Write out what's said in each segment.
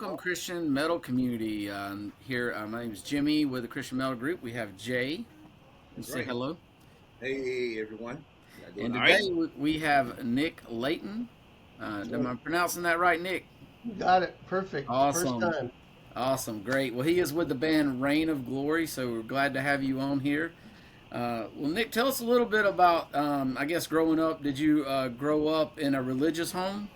welcome Christian Metal Community. Here, my name is Jimmy with the Christian Metal Group. We have Jay. That's Say right. hello. Hey, everyone. Y'all doing And all today right? we have Nick Layton. Am I pronouncing that right, Nick? You got it. Perfect. First Awesome. time. Awesome. Great. Well, he is with the band Reign of Glory, so we're glad to have you on here. Well, Nick, tell us a little bit about, I guess, growing up. Did you grow up in a religious home?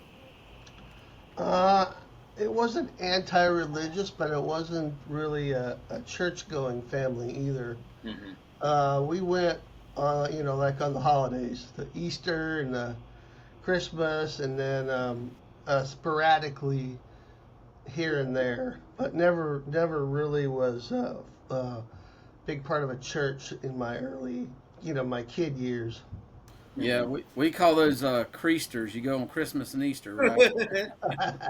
Uh, it wasn't anti-religious, but it wasn't really a church-going family either. Hmm. We went, like on the holidays, the Easter and the Christmas, and then sporadically here and there, but never really was a big part of a church in my early, my kid years. Yeah, Hmm. we call those creasters. You go on Christmas and Easter, right?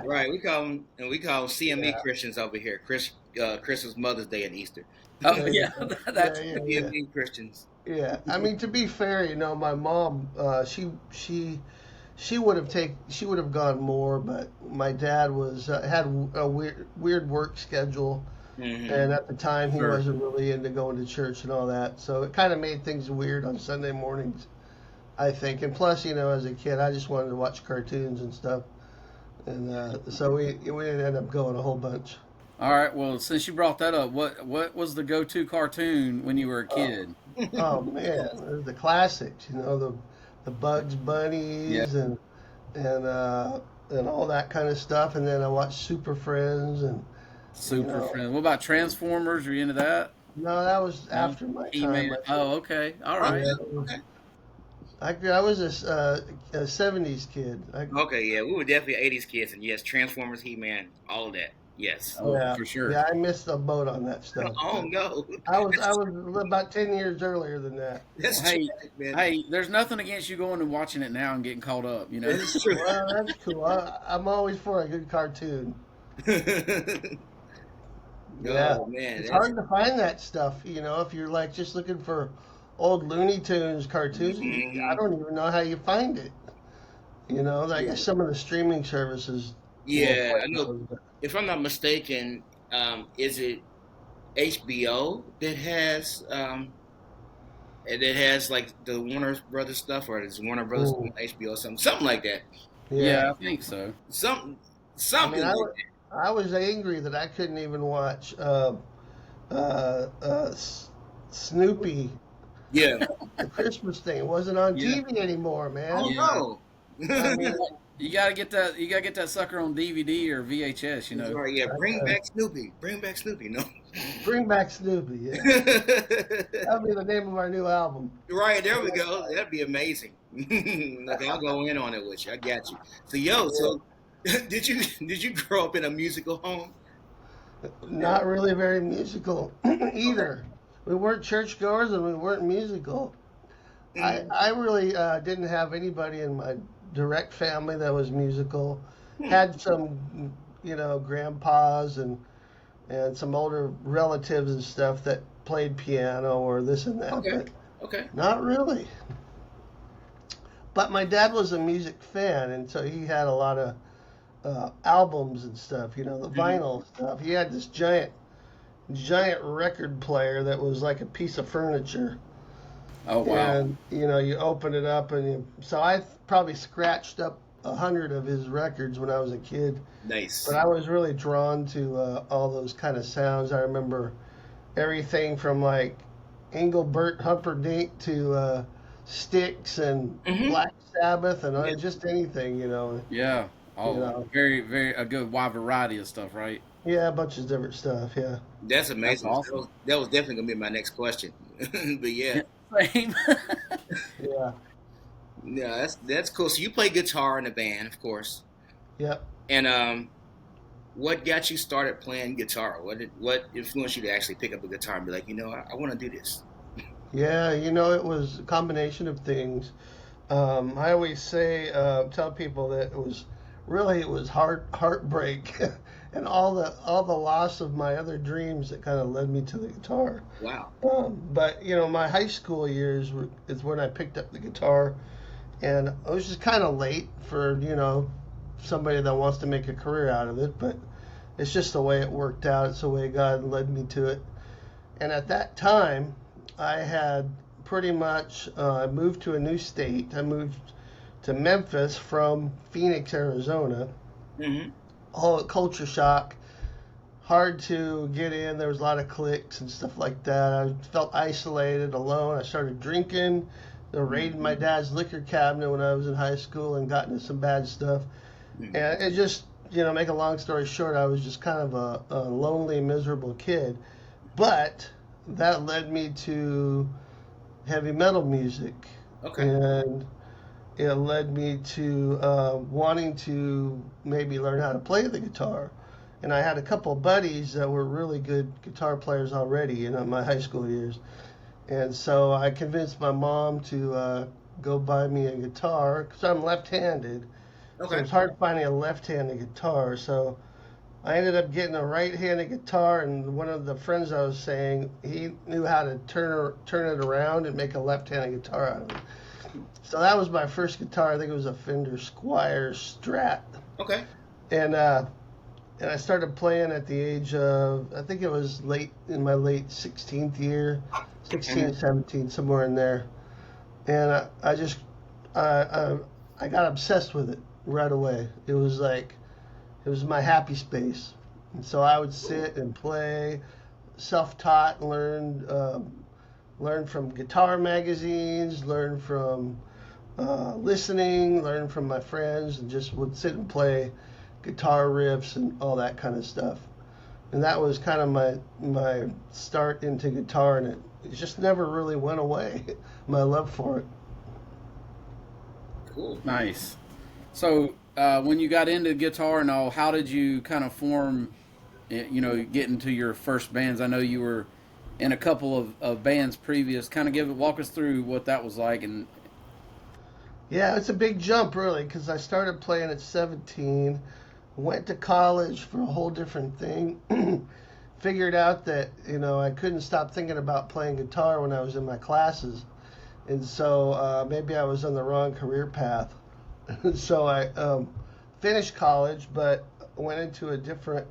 Right. We call them CME Yeah, Christians over here. Christmas, Mother's Day, and Easter. Oh, there you yeah, go. that's Yeah, yeah, yeah. CME Christians. Yeah, I mean, to be fair, my mom, she would have gone more, but my dad was had a weird work schedule, Hmm. and at the time he sure. wasn't really into going to church and all that, so it kind of made things weird on Sunday mornings, I think. And plus, as a kid, I just wanted to watch cartoons and stuff, and so we didn't end up going a whole bunch. All right. Well, since you brought that up, what was the go-to cartoon when you were a Oh, kid? oh man, there's the classics, the Bugs Yeah, Bunnies and all that kind of stuff. And then I watched Super Friends, and you Super know, Friends. What about Transformers? Are you into that? no, that was No. after my He-Man. time, I think. Oh, okay. All Okay. right. Yeah, Okay. I was a '70s kid. Okay. Yeah, we were definitely '80s kids, and yes, Transformers, He-Man, all of that. Yes. Oh, Yeah, for sure. yeah, I missed the boat on that stuff. Oh no, I that's was about 10 years earlier than that. Well, that's hey, tragic, man. hey, there's nothing against you going and watching it now and getting caught up. You know. That's true. Well, that's cool. I'm always for a good cartoon. Yeah, Oh man, it's that's. hard to find that stuff, if you're like just looking for old Looney Tunes cartoons. I Mhm. don't even know how you find it. I guess some of the streaming services will Yeah, play I know. those. But If I'm not mistaken, is it HBO that has like the Warner Brothers stuff, or is Warner Brothers on mm, HBO or something like that? yeah, Yeah, I think so. Something I mean, something like I was angry that I couldn't even watch Snoopy, that. Yeah. the Christmas thing. It wasn't on Yeah, TV anymore, Oh man. yeah. no. I You mean, got, you gotta get that. You gotta get that sucker on DVD or VHS. You That's know. right. Yeah. Bring uh, back Snoopy. Bring back Snoopy. No. bring back Snoopy. Yeah, that'll be the name of our new album. Right, there we go. That'd be amazing. Like I'll go in on it with you. I got you. So yo, Yeah. so did you grow up in a musical home? Not really very musical Okay. either. We weren't churchgoers and we weren't musical. Hmm. I really didn't have anybody in my direct family that was musical. Hmm. Had some, grandpas and some older relatives and stuff that played piano or this and that, Okay. but Okay. not really. But my dad was a music fan, and so he had a lot of albums and stuff, the Hmm. vinyl stuff. He had this giant record player that was like a piece of furniture. Oh wow. And you open it up, and so I probably scratched up 100 of his records when I was a kid. But Nice. I was really drawn to all those kind of sounds. I remember everything from like Engelbert Humperdinck to Styx and Hmm. Black Sabbath and Yeah. just anything, Yeah. you Oh, know. very a good wide variety of stuff, right? Yeah, a bunch of different stuff. Yeah. That's That's amazing. That awesome. was, that was definitely gonna be my next question. But yeah, Same. Yeah. yeah, that's cool. So you play guitar in a band, of course. Yep. And what got you started playing guitar? What influenced you to actually pick up a guitar and be like, I want to do this? Yeah, it was a combination of things. I always tell people that it was heartbreak, and all the loss of my other dreams that kind of led me to the guitar. Wow. But my high school years is when I picked up the guitar, and I was just kind of late for somebody that wants to make a career out of it. But It's just the way it worked out. It's the way God led me to it. And at that time, I had pretty much moved to a new state. I moved to Memphis from Phoenix, Arizona. Mm-hmm. All culture shock, hard to get in. There was a lot of cliques and stuff like that. I felt isolated, alone. I started drinking. They were raiding my dad's liquor cabinet when I was in high school and got into some bad stuff. Mm-hmm. And it just, make a long story short, I was just kind of a lonely, miserable kid. But that led me to heavy metal music. Okay. And it led me to wanting to maybe learn how to play the guitar. And I had a couple of buddies that were really good guitar players already in my high school years. And so I convinced my mom to go buy me a guitar because I'm left-handed. So Okay. it's hard finding a left-handed guitar. So I ended up getting a right-handed guitar, and one of the friends I was saying, he knew how to turn it around and make a left-handed guitar out of it. So that was my first guitar. I think it was a Fender Squier Strat. Okay. And I started playing at the age of, I think it was in my late 16th year, 16, 17, somewhere in there. And I just, I got obsessed with it right away. It was my happy space. And so I would sit and play, self-taught, learn from guitar magazines, learn from listening, learn from my friends, and just would sit and play guitar riffs and all that kind of stuff. And that was kind of my start into guitar, and it just never really went away, my love for it. Cool. Nice. So when you got into guitar and all, how did you kind of form, get into your first bands? I know you were in a couple of bands previous. Kind of walk us through what that was like. And Yeah, it's a big jump, really, because I started playing at 17, went to college for a whole different thing, figured out that, I couldn't stop thinking about playing guitar when I was in my classes. And so maybe I was on the wrong career path. So I finished college, but went into a different,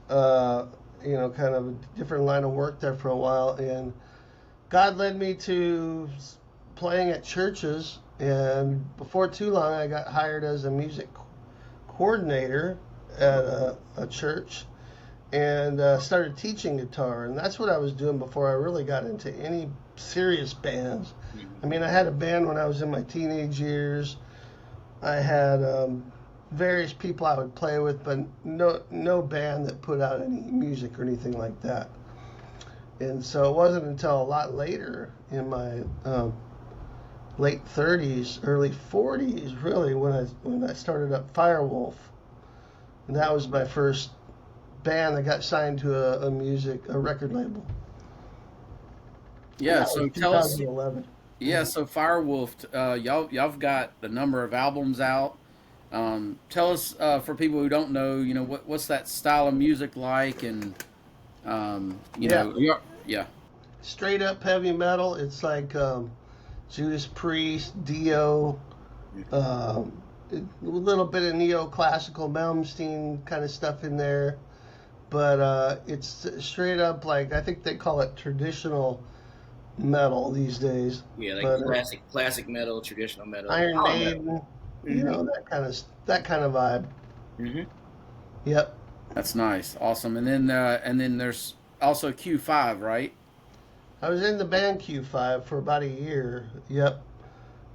kind of a different line of work there for a while. And God led me to playing at churches. And before too long, I got hired as a music coordinator at a church and started teaching guitar. And that's what I was doing before I really got into any serious bands. I mean, I had a band when I was in my teenage years. I had various people I would play with, but no band that put out any music or anything like that. And so it wasn't until a lot later in my late 30s, early 40s, really, when I started up Firewolf. And that was my first band that got signed to a record label. yeah, so tell us. 2011. Yeah, so Firewolf, y'all've got a number of albums out. Tell us for people who don't know, what's that style of music like, and Yeah, yeah, straight up heavy metal. It's like Judas Priest, Dio, a little bit of neoclassical Malmsteen kind of stuff in there. But it's straight up, like, I think they call it traditional metal these days. Yeah, like But classic metal, traditional metal, Iron power metal. Maiden, Mm-hmm. that kind of vibe. Mm-hmm. Yep. that's nice, awesome. And then there's also Q5, right? I was in the band Q5 for about a year. Yep.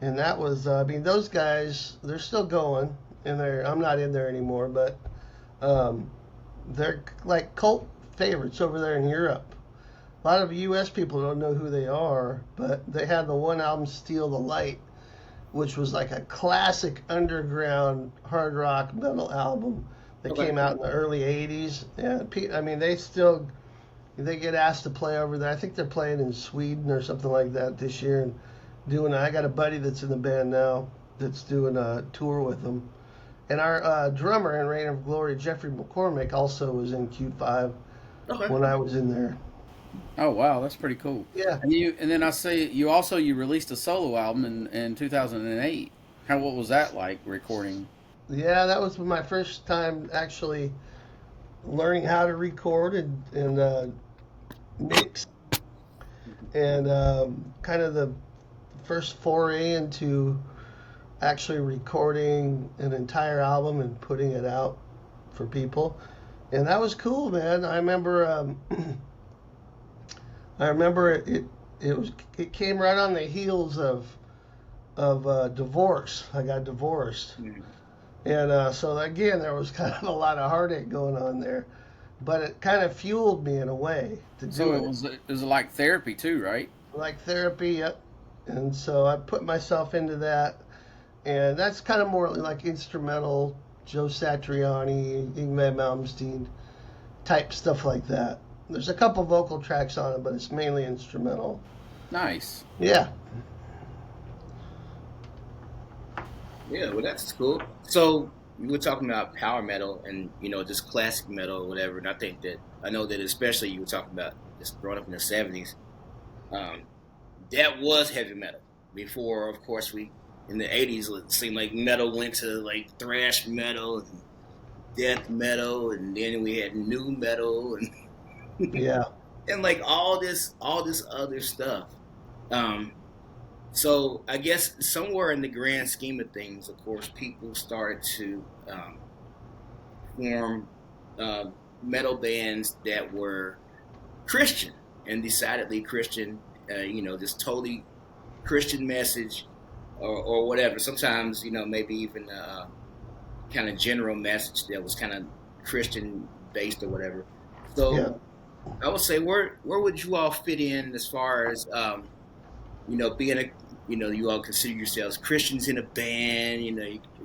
And that was, those guys, they're still going, and I'm not in there anymore, but they're like cult favorites over there in Europe. A lot of U.S. people don't know who they are, but they had the one album, Steal the Light, which was like a classic underground hard rock metal album that Okay. came out in the early 80s. And they get asked to play over there. I think they're playing in Sweden or something like that this year. And I got a buddy that's in the band now that's doing a tour with them. And our drummer in Reign of Glory, Jeffrey McCormick, also was in Q5 Okay. when I was in there. Oh wow, that's pretty cool. Yeah. And then I say you released a solo album in 2008. What was that like recording? Yeah, that was my first time actually learning how to record and mix, and kind of the first foray into actually recording an entire album and putting it out for people. And that was cool, man. I remember it came right on the heels of divorce. I got divorced, and so again there was kind of a lot of heartache going on there, but it kind of fueled me in a way to So do it. it was like therapy too, right? Like therapy, yep. And so I put myself into that, and that's kind of more like instrumental, Joe Satriani, Yngwie Malmsteen type stuff like that. There's a couple vocal tracks on it, but it's mainly instrumental. Nice. Yeah. Yeah, well, that's cool. So we were talking about power metal and just classic metal or whatever, and I know that especially you were talking about just growing up in the '70s. Um, that was heavy metal. Before, of course, we in the '80s it seemed like metal went to like thrash metal and death metal, and then we had new metal and Yeah. and like all this other stuff. Um, so I guess somewhere in the grand scheme of things, of course, people started to form uh, metal bands that were Christian and decidedly Christian. Just totally Christian message or whatever. Sometimes maybe even kind of general message that was kind of Christian based or whatever. Yeah. So I would say, where would you all fit in as far as being you all consider yourselves Christians in a band.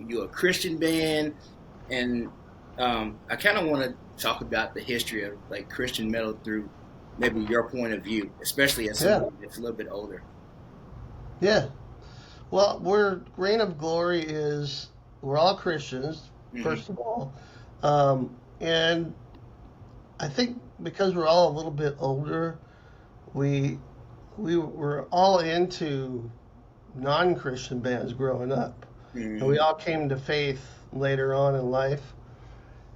You're a Christian band, and I kind of want to talk about the history of like Christian metal through maybe your point of view, especially as Yeah. someone that's a little bit older. Yeah. Well, Reign of Glory we're all Christians, Hmm. first of all. And I think because we're all a little bit older, we we were all into non-Christian bands growing up, and we Hmm. all came to faith later on in life.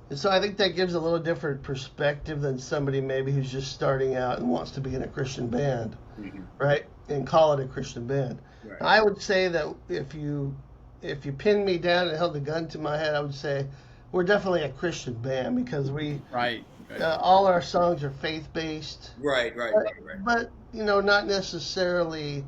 And so I think that gives a little different perspective than somebody maybe who's just starting out and wants to be in a Christian band, Hmm. right? And call it a Christian band. Right. I would say that if you pinned me down and held a gun to my head, I would say we're definitely a Christian band because we Right. Right. all our songs are faith based, Right. Right. but, Right. Right. but not necessarily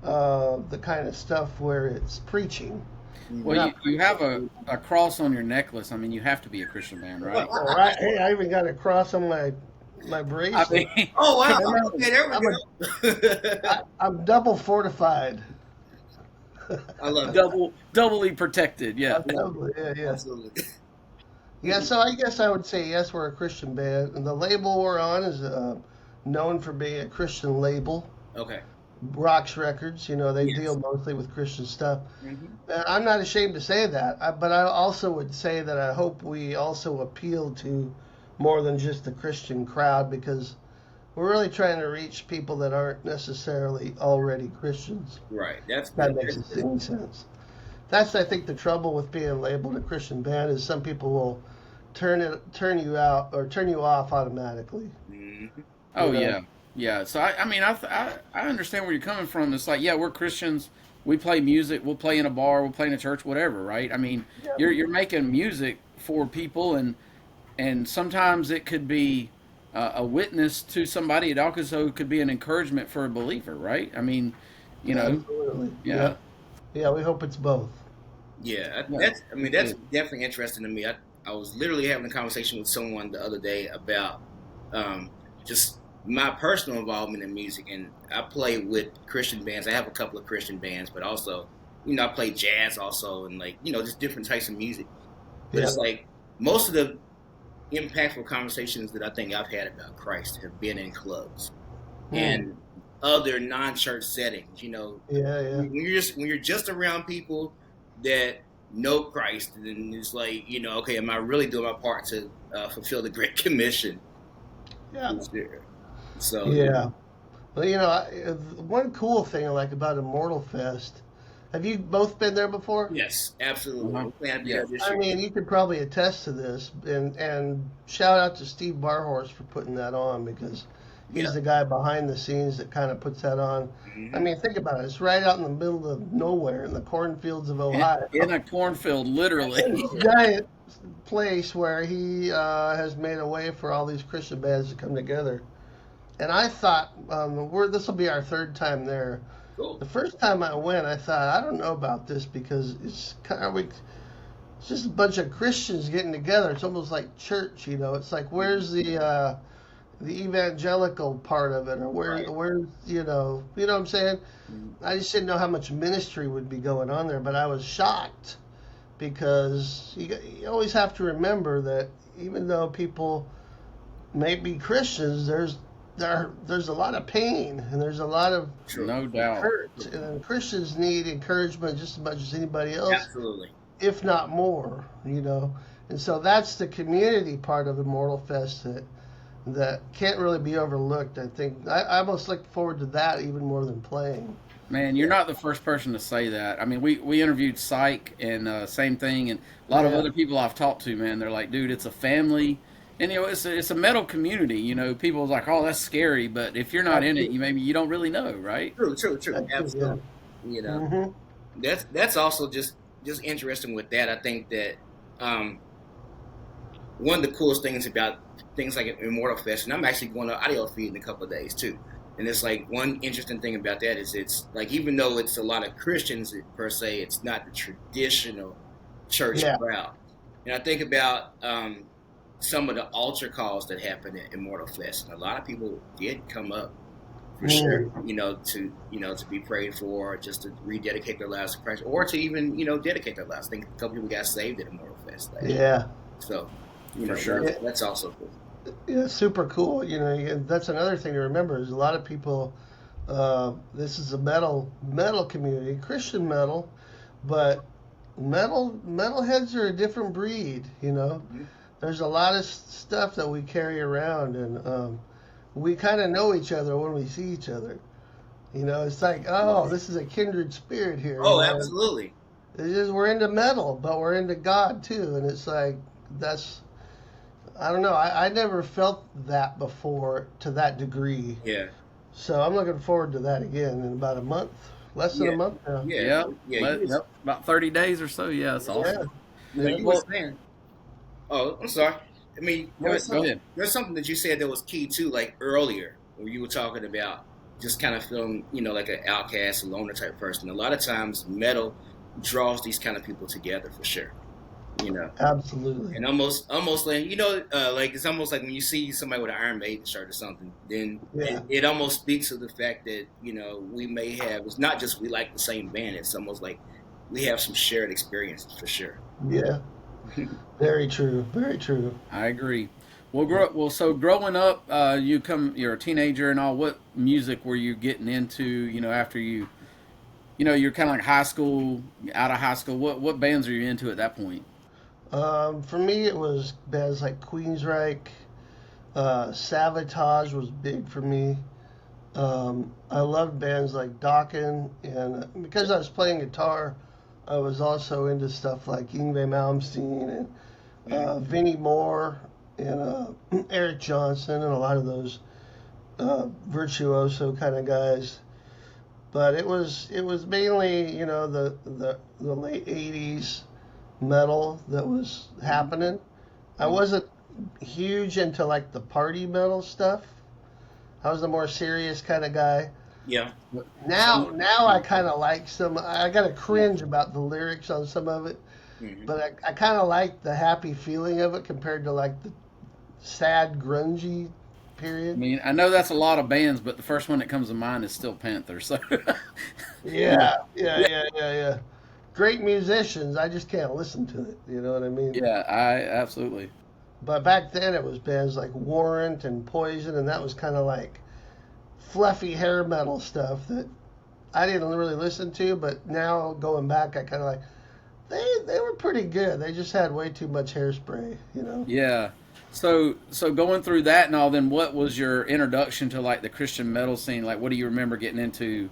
the kind of stuff where it's preaching. We're Well, Hmm. not you have preaching. a cross on your necklace. I mean, you have to be a Christian band, right? All right. Hey, I even got a cross on my I bracelet. mean, Oh wow! come on. Okay, there I'm a we go. I'm double fortified. I love it. Doubly protected. Yeah. I'm double, yeah, yeah. Absolutely. Yeah, so I guess I would say yes, we're a Christian band, and the label we're on is known for being a Christian label. Okay. Rocks Records, they deal Yes. mostly with Christian stuff. Hmm. I'm not ashamed to say that, but I also would say that I hope we also appeal to more than just the Christian crowd because we're really trying to reach people that aren't necessarily already Christians. Right. That's If that good. makes any sense. That's I think the trouble with being labeled a Christian band is some people will turn you out or turn you off automatically. Hmm. Oh You know? yeah, yeah. So I mean, I understand where you're coming from. It's like, yeah, we're Christians. We play music. We'll play in a bar. We'll play in a church. Whatever, right? I mean, Yep. you're making music for people, and sometimes it could be a witness to somebody. It also could be an encouragement for a believer, right? I mean, Absolutely. yeah, Yep. Yeah, we hope it's both. Yeah, yeah, that's definitely interesting to me. I was literally having a conversation with someone the other day about just my personal involvement in music, and I play with Christian bands. I have a couple of Christian bands, but also, I play jazz also, and like just different types of music. But Yeah. it's like most of the impactful conversations that I think I've had about Christ have been in clubs Hmm. and other non-church settings. Yeah, yeah. When you're just around people that know Christ, then it's like okay, am I really doing my part to fulfill the Great Commission? Yeah. So Yeah. Well, one cool thing I like about Immortal Fest Have you both been there before? Yes, absolutely. Uh-huh. We're planning to be Yeah. there this I year. mean, you could probably attest to this, and shout out to Steve Barhorst for putting that on because Yeah. he's the guy behind the scenes that kind of puts that on. I Hmm. mean, think about it. It's right out in the middle of nowhere in the cornfields of Ohio. In a cornfield, literally. This giant place where he has made a way for all these Christian bands to come together. And I thought, this will be our third time there. Cool. The first time I went, I thought, I don't know about this because it's kind of it's just a bunch of Christians getting together. It's almost like church, you know. It's like where's the evangelical part of it, or Right. where's you know what I'm saying? Mhm. I just didn't know how much ministry would be going on there, but I was shocked because you always have to remember that even though people may be Christians, there's a lot of pain and there's a lot of True. No doubt. hurt, and Christians need encouragement just as much as anybody else, Absolutely. if not more, you know. And so that's the community part of Immortal Fest that can't really be overlooked. I think I almost look forward to that even more than playing. Man, you're not the first person to say that. I mean, we interviewed Psych and same thing, and a lot of Yeah, other people I've talked to, man, they're like, dude, it's a family, and it's a metal community. You know, people are like, oh, that's scary, but if you're not in it, absolutely, you don't really know, right? True. True. True. absolutely, yeah. Absolutely. You know, Hmm. that's also just interesting with that. I think that um, one of the coolest things about things like Immortal Fest, and I'm actually going to audio feed in a couple of days too. And it's like one interesting thing about that is it's like even though it's a lot of Christians per se, it's not the traditional church Yeah. crowd. And I think about some of the altar calls that happen at Immortal Fest, and a lot of people did come up for sure, Mm. to be prayed for, or just to rededicate their lives to Christ, or to even dedicate their lives. I think a couple people got saved at Immortal Fest last year, Yeah. so For sure. that's also cool. Yeah, super cool. You know, that's another thing to remember is a lot of people. This is a metal community, Christian metal, but metalheads are a different breed. You know, Mhm. there's a lot of stuff that we carry around, and we kind of know each other when we see each other. You know, it's like, oh, this is a kindred spirit here. You Oh, know, absolutely. it's just we're into metal, but we're into God too, and it's like that's I don't know. I never felt that before to that degree. Yeah, So I'm looking forward to that again in about a month, less than a yeah, month now. yeah, Yeah, yeah. You was, yep, about 30 days or so. Yeah, it's Yeah, awesome. yeah. you were Well, saying. Oh, I'm sorry. I mean, go ahead. there's something that you said that was key too, like earlier, where you were talking about just kind of feeling, like an outcast, a loner type person. A lot of times, metal draws these kind of people together for sure. You know, Absolutely. and almost like like it's almost like when you see somebody with an Iron Maiden shirt or something, then Yeah, it almost speaks to the fact that we may have. It's not just we like the same band. It's almost like we have some shared experiences for sure. yeah. Very true. Very true. I agree. So growing up, you're a teenager and all. What music were you getting into? After you're kind of like high school, out of high school. What bands are you into at that point? For me, it was bands like Queensryche, Sabotage was big for me. I loved bands like Dokken, and because I was playing guitar, I was also into stuff like Yngwie Malmsteen and Vinnie Moore and Eric Johnson and a lot of those virtuoso kind of guys. But it was mainly the late '80s metal that was happening. I wasn't huge into like the party metal stuff. I was the more serious kind of guy. Yeah. Now I kind of like some. I got to cringe about the lyrics on some of it, Hmm. but I kind of like the happy feeling of it compared to like the sad grungy I period. mean, I know that's a lot of bands, but the first one that comes to mind is still Panther. So, Yeah. Great musicians. I just can't listen to it. You know what I mean? yeah, I absolutely. But back then it was bands like Warrant and Poison, and that was kind of like fluffy hair metal stuff that I didn't really listen to. But now going back, I kind of like they were pretty good. They just had way too much hairspray. You know? Yeah. So going through that and all, then what was your introduction to like the Christian metal scene? Like, what do you remember getting into?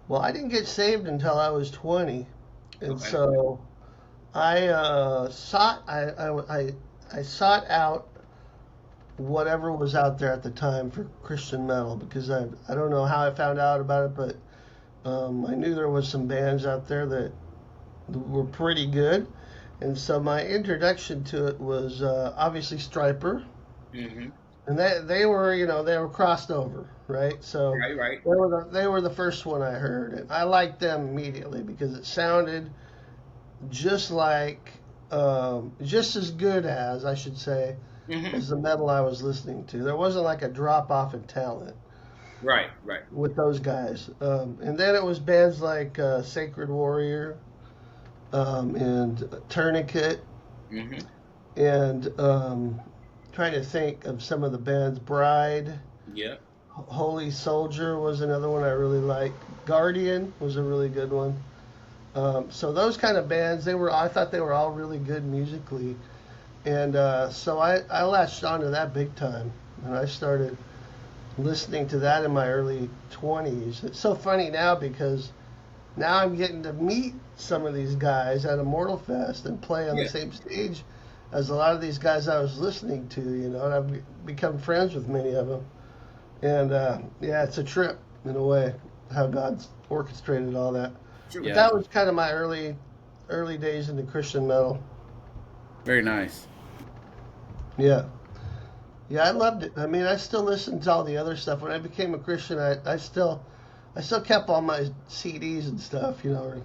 Well, I didn't get saved until I was 20, and Okay. so I I sought out whatever was out there at the time for Christian metal because I don't know how I found out about it, but I knew there was some bands out there that were pretty good, and so my introduction to it was obviously Striper, Hmm. and they were they were crossed over, right? So Right, right. they were the first one I heard, and I liked them immediately because it sounded just like just as good as I should say Hmm. as the metal I was listening to. There wasn't like a drop off in talent Right, right. with those guys, and then it was bands like Sacred Warrior and Tourniquet Hmm. and trying to think of some of the bands. Bride, Yeah. Holy Soldier was another one I really liked. Guardian was a really good one. So those kind of bands, I thought they were all really good musically, and so I latched onto that big time, and I started listening to that in my early 20s. It's so funny now because now I'm getting to meet some of these guys at Immortal Fest and play on the Yeah. same stage as a lot of these guys I was listening to, and I've become friends with many of them. And yeah, it's a trip in a way how God's orchestrated all that. True. But Yeah, that was kind of my early days into Christian metal. very nice. Yeah. Yeah, I loved it. I mean, I still listened to all the other stuff. When I became a Christian, I still kept all my CDs and stuff, or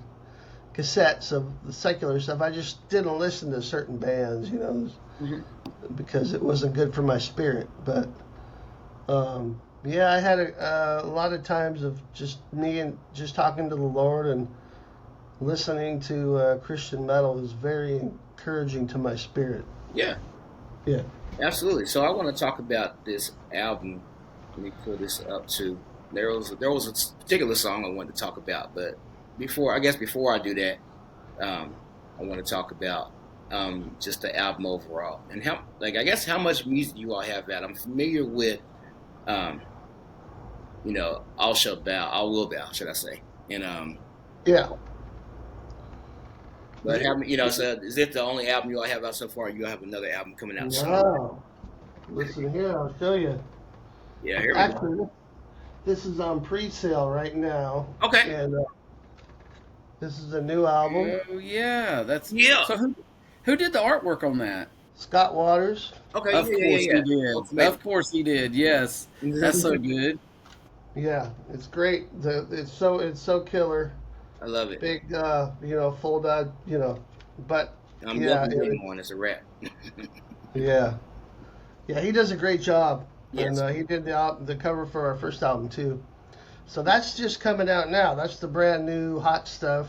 cassettes of the secular stuff. I just didn't listen to certain bands, Hmm. because it wasn't good for my spirit. But yeah, I had a lot of times of just me and just talking to the Lord and listening to Christian metal was very encouraging to my spirit. Yeah. Yeah. Absolutely. So I want to talk about this album. Let me pull this up too. There was a particular song I wanted to talk about, but before I do that, I want to talk about just the album overall and how I guess how much music you all have out. I'm familiar with um, I will bow, should I say? And Yeah. but how many, so is it the only album you all have out so far? Or you have another album coming out soon? Wow. Listen here, I'll show you. Yeah, here we go. Actually, this is on pre-sale right now, Okay. and this is a new album. Oh yeah, that's Yeah. so. Who did the artwork on that? Scott Waters. Okay. Of Yeah. Yeah. course Yeah. he Yeah. did. Ultimate. Of course he did. Yes, that's so good. Yeah, it's great. It's so killer. I love it. Big, full dot, but You'll yeah, be getting one. It's a wrap. yeah, yeah. He does a great job, and Yes. he did the cover for our first album too. So that's just coming out now. That's the brand new hot stuff.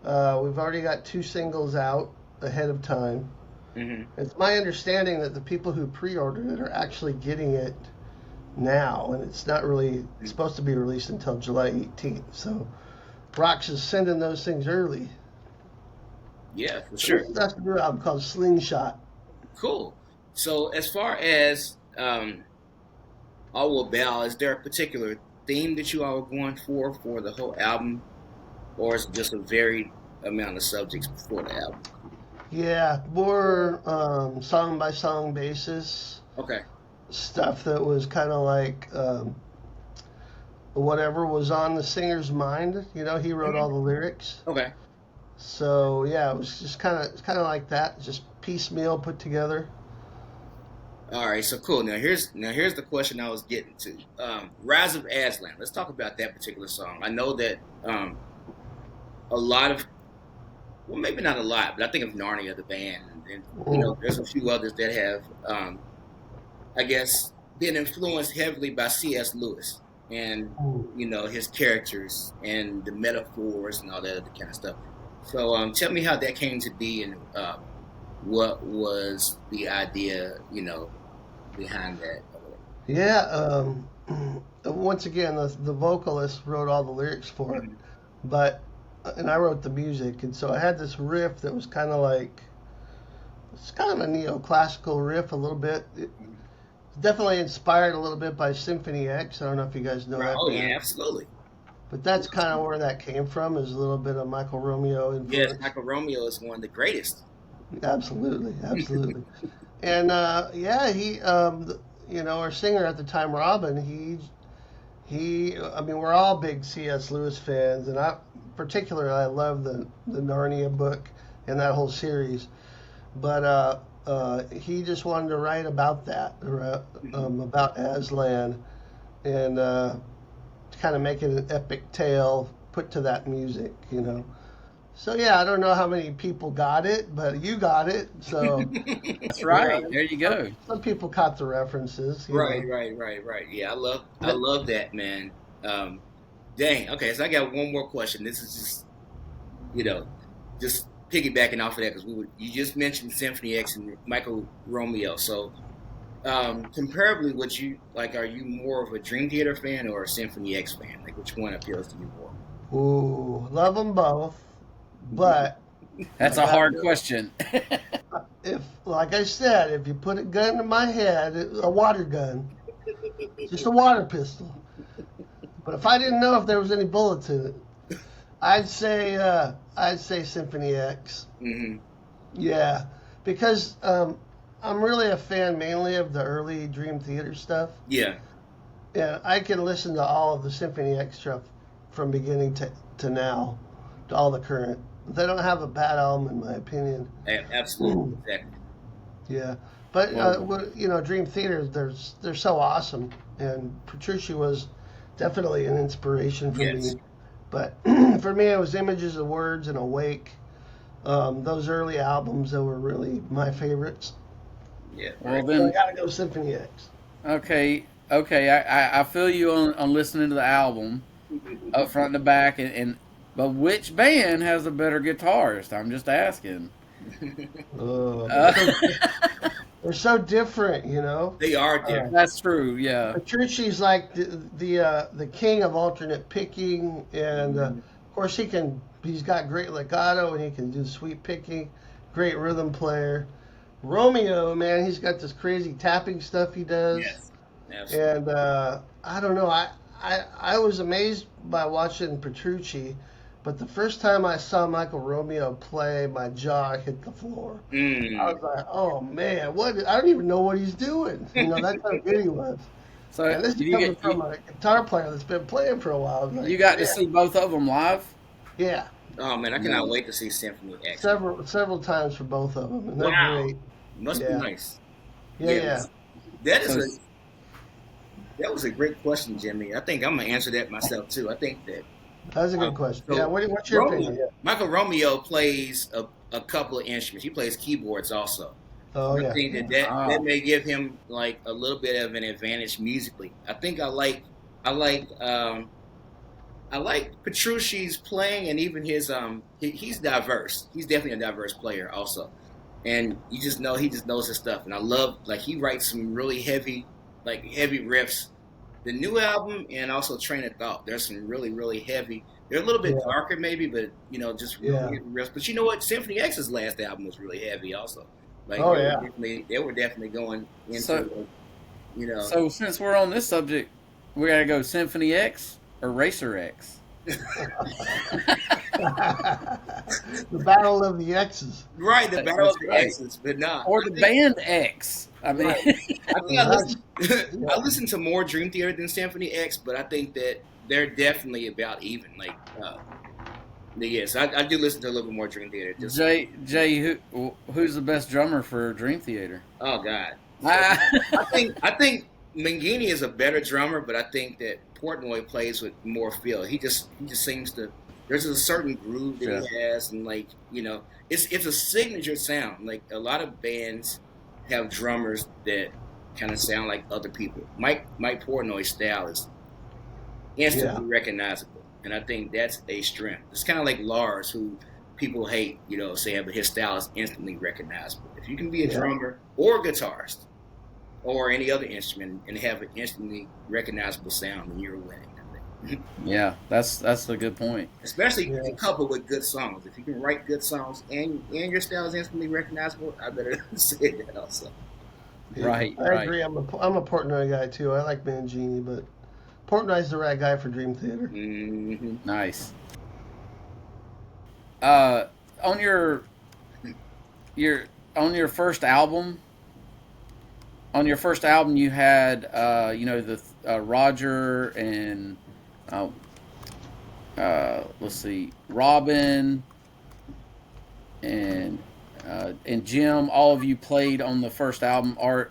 We've already got 2 singles out ahead of time. Hmm. It's my understanding that the people who pre-ordered it are actually getting it now, and it's not really supposed to be released until July 18th. So Rox is sending those things early. Yeah, for So sure. that's a new album called Slingshot. Cool. So as far as I will bow, is there a particular theme that you all are going for the whole album, or is it just a varied amount of subjects for the album? Yeah, more song by song basis Okay. stuff that was kind of like whatever was on the singer's mind. He wrote all Hmm. the lyrics. Okay. So yeah, it was just kind of like that, just piecemeal put together. All right. So cool. Now here's the question I was getting to. Rise of Aslan. Let's talk about that particular song. I know that a lot of, well, maybe not a lot, but I think of Narnia the band, and Mm. there's a few others that have, I guess, been influenced heavily by C.S. Lewis and Mm. his characters and the metaphors and all that other kind of stuff. So tell me how that came to be and what was the idea, behind that. Yeah. Once again, the vocalist wrote all the lyrics for it, Mhm. but and I wrote the music, and so I had this riff that was kind of like it's kind of a neoclassical riff a little bit. It's definitely inspired a little bit by Symphony X. I don't know if you guys know Right. that Oh yeah, band. absolutely. But that's kind of where that came from, is a little bit of Michael Romeo Yes, influence. Michael Romeo is one of the greatest. Absolutely, absolutely. And yeah, our singer at the time, Robin, I mean, we're all big C.S. Lewis fans, and particularly I love the Narnia book and that whole series. But he just wanted to write about that, about Aslan, and kind of make it an epic tale put to that music. So yeah, I don't know how many people got it, but you got it. So That's yeah, right. There you some, go. some people caught the references. Right, right, right, right. Yeah, I But love that, man. Um, Dang. Okay, so I got one more question. This is you know, just piggybacking off of that because you just mentioned Symphony X and Michael Romeo. So, comparably, would you like? Are you more of a Dream Theater fan or a Symphony X fan? Like, which one appeals to you more? ooh, love them both. But That's I a got hard question. if, like I said, if you put a gun to my head, a water gun, just a water pistol. But if I didn't know if there was any bullets in it, I'd say Symphony X. Hmm. Yeah, because I'm really a fan mainly of the early Dream Theater stuff. Yeah, Yeah, I can listen to all of the Symphony X stuff from beginning to now, to all the current. They don't have a bad album in my opinion. absolutely, exactly. Yeah, but Well, Dream Theater, they're so awesome, and Petrucci was definitely an inspiration for Yes. me. But for me, it was Images of Words and Awake. Those early albums that were really my favorites. Yeah. well Right. So I then, gotta go Symphony X. okay, okay. I feel you on listening to the album up front and the back, but which band has a better guitarist? I'm just asking. Uh, they're Uh, so they're so different. They are Uh, different. that's true. Yeah. Petrucci's like the king of alternate picking, and Mhm. of course he's got great legato and he can do sweet picking, great rhythm player. Romeo, man, he's got this crazy tapping stuff he does, Yes, absolutely. and I don't know, I was amazed by watching Petrucci, but the first time I saw Michael Romeo play, my jaw hit the floor. I Mm. was like, oh man, I don't even know what he's doing. That's how good he was. So And this is you coming get from a guitar player that's been playing for a while. I was like, you got to man, see both of them live. yeah, Oh man, I cannot Nice. wait to see Symphony X. several times for both of them, and they're Wow, great. must be Yeah, nice. yeah, Yeah, yeah. that is So that was a great question, Jimmy. I think I'm gonna answer that myself too. I think that That's a good question. Yeah, so what's your Romeo, opinion? Yeah. Michael Romeo plays a couple of instruments. He plays keyboards also. Oh I yeah, think yeah, that wow. may give him like a little bit of an advantage musically. I think I like I like Petrucci's playing and even his he's diverse. He's definitely a diverse player also. And you just know he just knows his stuff. And I love like he writes some really heavy riffs. The new album and also Train of Thought. There's some really heavy. They're a little bit yeah, darker maybe, but just really yeah. heavy riffs. But you know what? Symphony X's last album was really heavy also. Like Oh yeah. they were definitely going So into you know so since we're on this subject, we got to go Symphony X or Racer X. The Battle of the X's. right the Battle That's of the right. X's, but nah. Or the band X. I mean, Right. I think That's I yeah. listen to more Dream Theater than Symphony X, but I think that they're definitely about even. Like, yes, I do listen to a little bit more Dream Theater. Just Who's the best drummer for Dream Theater? oh god, so Ah, I think Mangini is a better drummer, but I think that Portnoy plays with more feel. He just seems to. There's a certain groove that yeah. he has, and it's a signature sound. Like a lot of bands have drummers that kind of sound like other people. Mike Portnoy's style is Yeah. instantly recognizable, and I think that's a strength. It's kind of like Lars, who people hate, saying, but his style is instantly recognizable. If you can be a Yeah. drummer or a guitarist or any other instrument and have an instantly recognizable sound, then you're winning. I think. Yeah, that's a good point. Especially Yeah. coupled with good songs. If you can write good songs and your style is instantly recognizable, I better say that also. Yeah. Right, I right. agree. I'm a Portnoy guy too. I like Mangini, but Portnoy's the right guy for Dream Theater. Mm-hmm. Nice. On your on your first album, you had the Roger and uh, let's see, Robin and Jim. All of you played on the first album. Are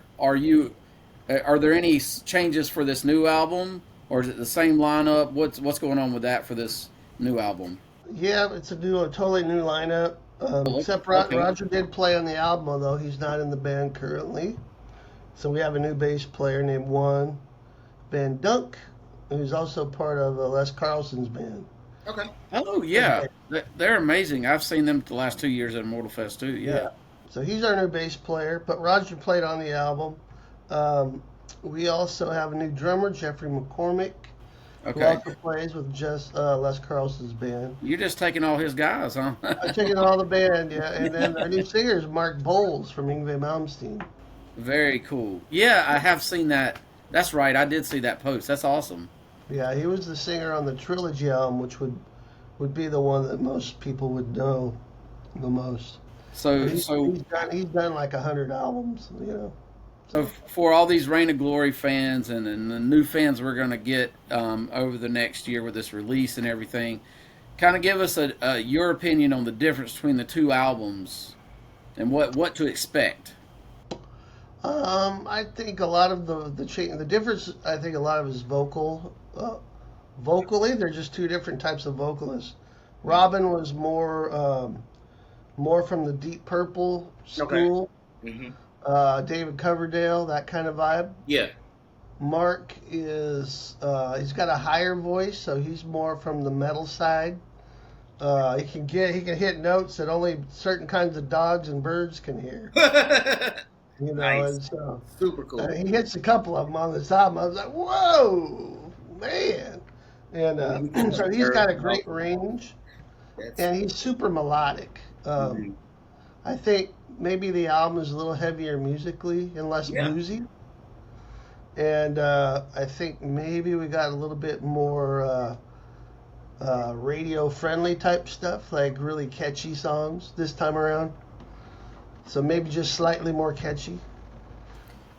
there any changes for this new album, or is it the same lineup? What's going on with that for this new album? Yeah, it's a totally new lineup. Except Okay. Roger did play on the album, although he's not in the band currently. So we have a new bass player named Juan Van Dunk, who's also part of Les Carlson's band. Okay. Oh yeah, they're amazing. I've seen them the last 2 years at Immortal Fest too. Yeah. So he's our new bass player, but Roger played on the album. We also have a new drummer, Jeffrey McCormick, who Okay. also plays with just Les Carlson's band. You're just taking all his guys, huh? I'm taking all the band, yeah. And then our new singer is Mark Bowles from Yngwie Malmsteen. Very cool. Yeah, I have seen that. That's right. I did see that post. That's awesome. Yeah, he was the singer on the Trilogy album, which would be the one that most people would know the most. So, He's, so, he's done like 100 albums, you know. so for all these Reign of Glory fans and the new fans we're going to get over the next year with this release and everything, kind of give us your opinion on the difference between the two albums and what to expect. I think a lot of the difference. I think a lot of is vocally. They're just two different types of vocalists. Robin was more from the Deep Purple school. Mm-hmm. David Coverdale, that kind of vibe. Yeah. Mark is he's got a higher voice, so he's more from the metal side. He can hit notes that only certain kinds of dogs and birds can hear. You know, Nice. and so Super cool. he hits a couple of them on this album. I was like, whoa, man! And so he's got a great range, and he's super melodic. Mhm. I think maybe the album is a little heavier musically and less Yeah. bluesy. And I think maybe we got a little bit more radio-friendly type stuff, like really catchy songs this time around. So maybe just slightly more catchy.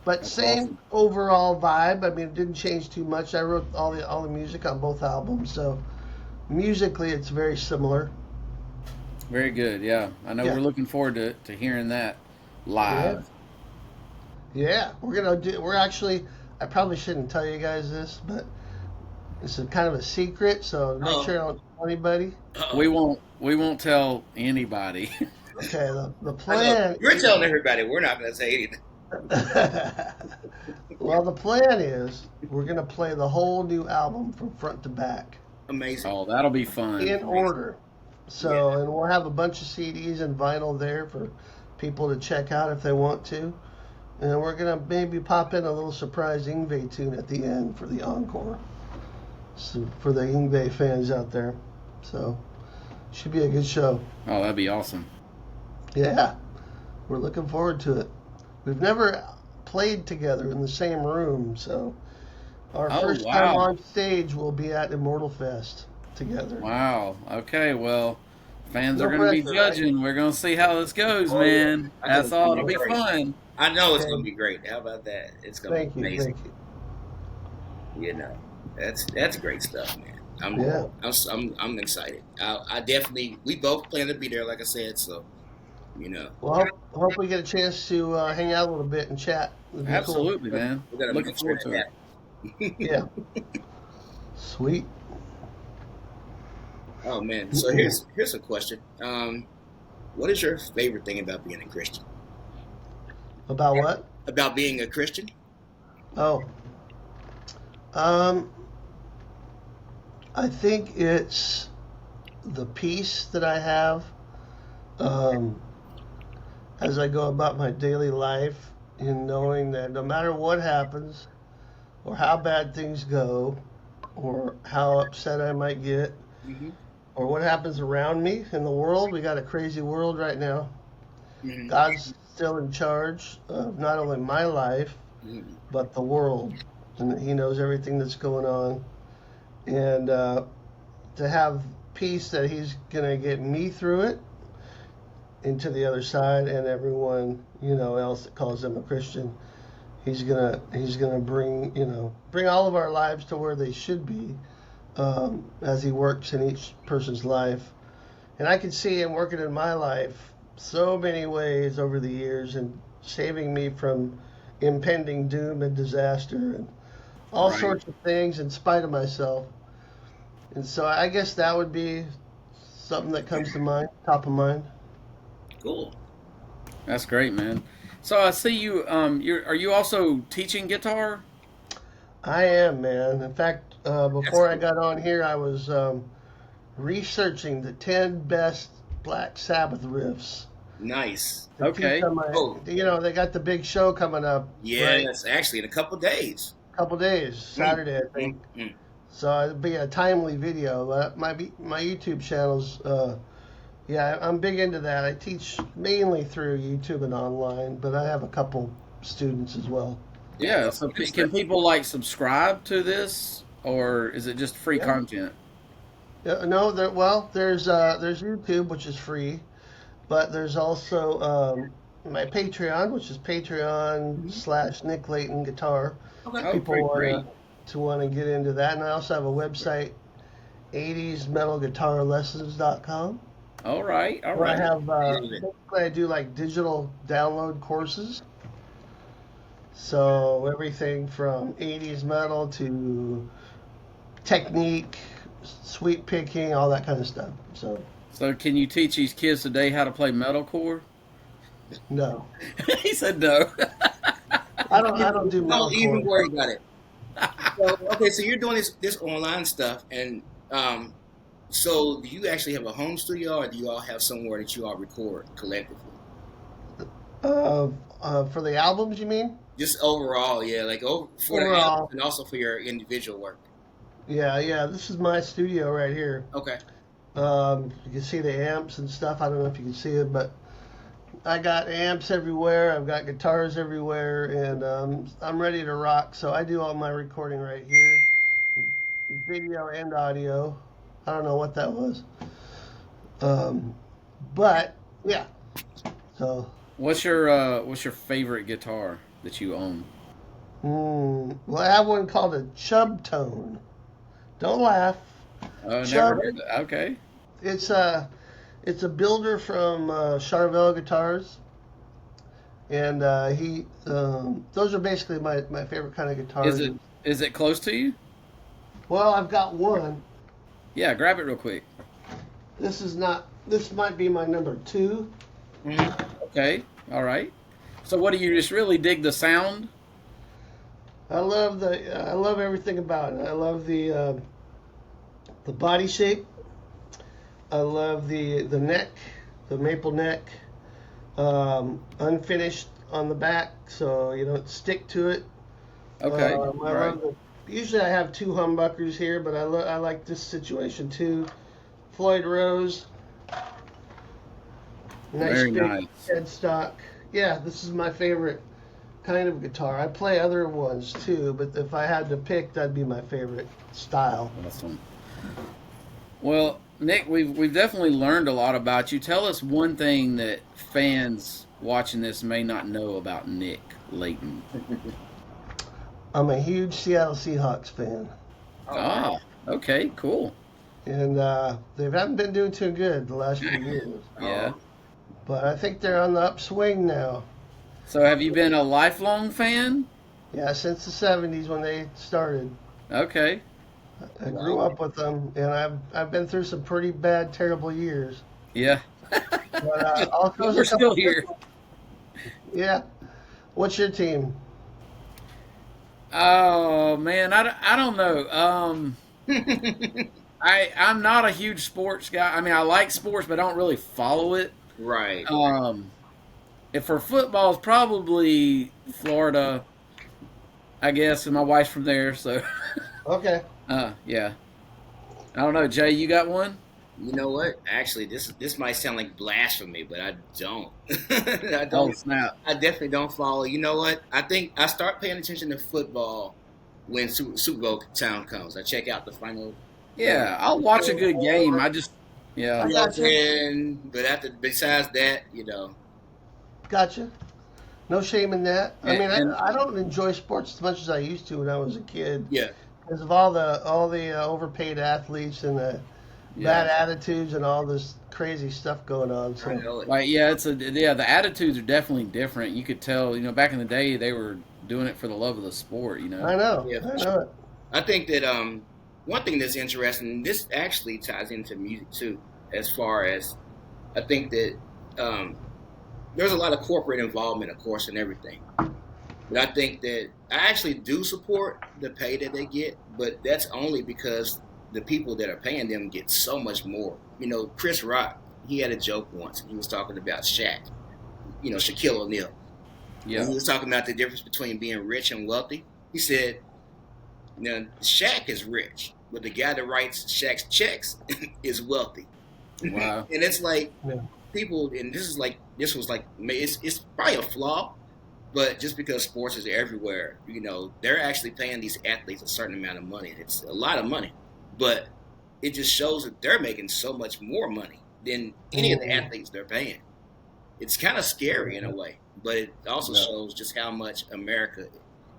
But That's same awesome. overall vibe. I mean, it didn't change too much. I wrote all the music on both albums, so musically it's very similar. Very good. Yeah, I know Yeah. we're looking forward to hearing that live. Yeah, we're actually. I probably shouldn't tell you guys this, but it's a kind of a secret. So make Oh. sure I don't tell anybody. Uh-oh. We won't tell anybody. Okay, the I know. plan. You're telling everybody. We're not going to say anything. Well, the plan is we're gonna play the whole new album from front to back Amazing. Oh, that'll be fun. in order. So, and we'll have a bunch of CDs and vinyl there for people to check out if they want to. And we're gonna maybe pop in a little surprise Yngwie tune at the end for the encore. So for the Yngwie fans out there. So, should be a good show. Oh, that'd be awesome. Yeah, we're looking forward to it. We've never played together in the same room, so our Oh, first wow. time on stage will be at Immortal Fest together. Wow. Okay. Well, fans No are going to be pressure, right? judging. We're going to see how this goes, Oh, man. I know That's all. It'll be it's gonna be fun. I know it's Okay. going to be great. How about that? It's going to Thank be you, amazing. thank you. You know, that's great stuff, man. Yeah. I'm excited. I definitely. We both plan to be there, like I said. So, you know, Well, hope we get a chance to hang out a little bit and chat. It'd be Absolutely, man. we're gonna Looking make sure forward to it. that. Cool. Yeah. Sweet. Oh man. So here's a question. What is your favorite thing about being a Christian? About what? About being a Christian? Oh. I think it's the peace that I have as I go about my daily life in knowing that no matter what happens or how bad things go or how upset I might get Mm-hmm. or what happens around me in the world, we got a crazy world right now. Mm-hmm. God's still in charge of not only my life, Mm-hmm. but the world. and He knows everything that's going on, and to have peace that He's gonna get me through it into the other side, and everyone else that calls them a Christian. He's gonna bring all of our lives to where they should be, as He works in each person's life. And I can see Him working in my life so many ways over the years and saving me from impending doom and disaster and all Right. sorts of things in spite of myself. And so I guess that would be something that comes to mind, top of mind. Cool. That's great, man. So I see you. Are you also teaching guitar? I am, man. In fact, That's before I cool. got on here, I was researching the 10 best Black Sabbath riffs Nice. to teach Okay. on my. Oh, They got the big show coming up, right? yes. Actually, in a couple days. Couple days, Mm, Saturday, I think. mm, mm. So it'll be a timely video. My YouTube channel's. Yeah, I'm big into that. I teach mainly through YouTube and online, but I have a couple students as well. Yeah, Yeah. no, So good can stuff. people like subscribe to this, or is it just free Yeah. content? Yeah, no, there's YouTube, which is free, but there's also my Patreon, which is Patreon/Nick Layton Guitar. Okay. Oh, People great. want to get into that, and I also have a website, 80smetalguitarlessons.com, All right. All where I right. have David. basically I do like digital download courses. So everything from 80s metal to technique, sweep picking, all that kind of stuff. So So can you teach these kids today how to play metalcore? no, He said no. I don't do Don't even metalcore. worry about it. So, okay, so you're doing this online stuff, and so do you actually have a home studio, or do you all have somewhere that you all record collectively? For the albums, you mean? Just overall, yeah, like for the albums Overall, and also for your individual work. yeah. This is my studio right here. Okay. You can see the amps and stuff. I don't know if you can see it, but I got amps everywhere. I've got guitars everywhere, and I'm ready to rock. So I do all my recording right here, video and audio. I don't know what that was, um, but yeah. So, What's your favorite guitar that you own? well, I have one called a Chub Tone. Don't laugh. Never Chub. heard that. Okay. It's a builder from Charvel Guitars, and he those are basically my favorite kind of Is guitars. it is it close to you? Well, I've got one. Yeah, grab it real quick. This is not. This might be my number two. Hmm. Okay. All right. So what do you just really dig the sound? I love everything about it. I love the body shape. I love the neck, the maple neck, unfinished on the back, so you don't stick to it. Okay. I All right. love the. Usually I have two humbuckers here, but I like this situation too. Floyd Rose, nice Very big nice. headstock. Yeah, this is my favorite kind of guitar. I play other ones too, but if I had to pick, that'd be my favorite style. Awesome. Well, Nick, we've definitely learned a lot about you. Tell us one thing that fans watching this may not know about Nick Layton. I'm a huge Seattle Seahawks fan, Oh, Ah, okay, cool. and they haven't been doing too good the last few years. Yeah. But I think they're on the upswing now. So have you been a lifelong fan? Yeah, since the '70s when they started. Okay. I grew up with them, and I've been through some pretty bad, terrible years. Yeah. But also, We're still here. Yeah. What's your team? Oh man, I don't know. I'm not a huge sports guy. I mean, I like sports, but I don't really follow it. right. If for football, it's probably Florida, I guess, and my wife's from there, so Okay. yeah. I don't know, Jay, you got one? You know what? Actually, this might sound like blasphemy, but I don't. I Oh don't. snap! I definitely don't follow. You know what? I think I start paying attention to football when Super Bowl time comes. I check out the final. Yeah, I'll watch a good game. I just, yeah, I You know what I'm got you. saying? But besides that, Gotcha. No shame in that. I mean, and I don't enjoy sports as much as I used to when I was a kid yeah, because of all the overpaid athletes and the bad yeah. attitudes and all this crazy stuff going on. I So know it. Like, yeah, the attitudes are definitely different. You could tell, back in the day they were doing it for the love of the sport. I know, Yeah, I for know sure. it. I think that one thing that's interesting, and this actually ties into music too, as far as I think that um, there's a lot of corporate involvement, of course, in everything. But I think that I actually do support the pay that they get, but that's only because the people that are paying them get so much more. Chris Rock, he had a joke once. He was talking about Shaq, Shaquille O'Neal. And Yeah, he was talking about the difference between being rich and wealthy. He said, now, Shaq is rich, but the guy that writes Shaq's checks is wealthy. And wow, it's like Yeah. people, and this was like, it's probably a flaw, but just because sports is everywhere, they're actually paying these athletes a certain amount of money. It's a lot of money, but it just shows that they're making so much more money than any of the Mhm. athletes they're paying. It's kind of scary in a way, but it also yeah, shows just how much America,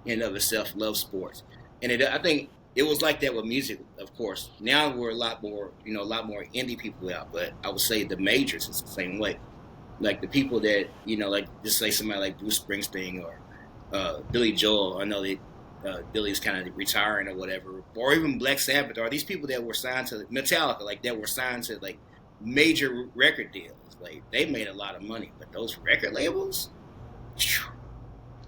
in and of itself, loves sports. And I think it was like that with music, of course. Now we're a lot more indie people out, but I would say the majors is the same way. Like the people that like just say somebody like Bruce Springsteen or Billy Joel. I know that Billy's kind of retiring or whatever, or even Black Sabbath, or these people that were signed to Metallica, like that were signed to like major record deals. Like they made a lot of money, but those record labels, phew,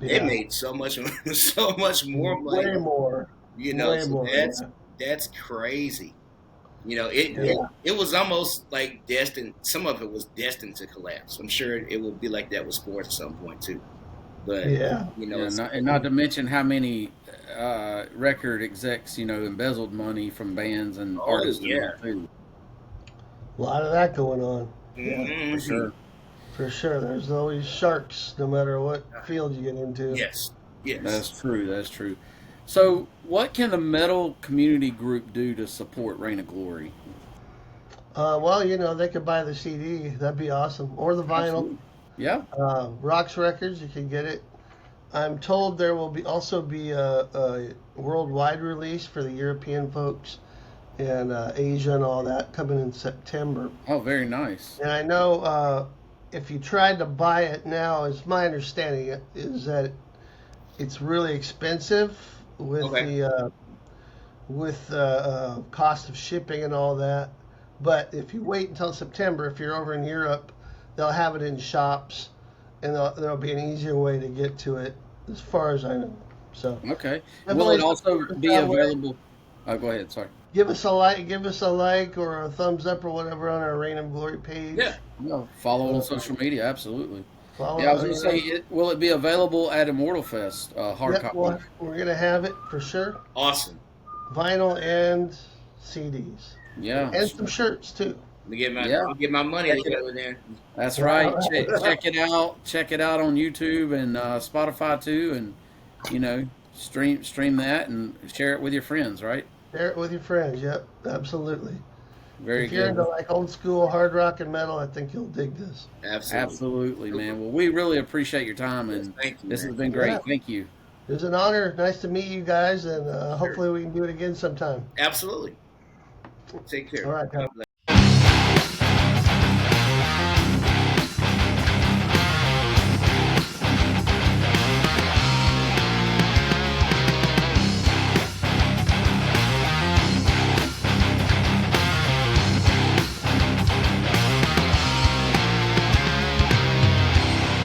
they Yeah. made so much so much more money. Way more. Way So more. that's crazy. Yeah. It was almost like destined. Some of it was destined to collapse. I'm sure it will be like that with sports at some point too. But Yeah. yeah. it's Not to mention how many record execs, embezzled money from bands and oh artists and yeah. all too, A lot of that going on. Yeah. for Hmm. sure. For sure. There's always sharks no matter what field you get into. Yes, yes. That's true. That's true. So, what can the metal community group do to support Reign of Glory? Well, they could buy the CD. That'd be awesome. Or the vinyl. Absolutely. Yeah. Rocks Records, you can get it. I'm told there will be a worldwide release for the European folks and Asia and all that coming in September. Oh, very nice. And I know if you tried to buy it now, it's my understanding is that it's really expensive with Okay. the cost of shipping and all that. But if you wait until September, if you're over in Europe, they'll have it in shops, and there'll be an easier way to get to it, as far as I know. So Okay. Will definitely it also support us be that way. available? Oh, go ahead. Sorry. Give us a like or a thumbs up or whatever on our Reign of Glory page. Yeah. No, follow on Uh, social media. Absolutely. follow. Yeah, I was going to say, will it be available at Immortal Fest? Hard Yep, copy. we're gonna have it for sure. Awesome. Vinyl and CDs Yeah. and some shirts too. Yeah. Let me get my money Check it together then. That's All right. right. Check it out. Check it out on YouTube and Spotify too, and stream that and share it with your friends. Right. Share it with your friends. Yep, absolutely. Very If you're into good. like old school hard rock and metal, I think you'll dig this. Absolutely. Absolutely, man. Well, we really appreciate your time, Yes, and thank you, this has man. been Yeah, great. Thank you. it was an honor. Nice to meet you guys, and Sure. hopefully we can do it again sometime. Absolutely. Take care. All right, God Tom. bless.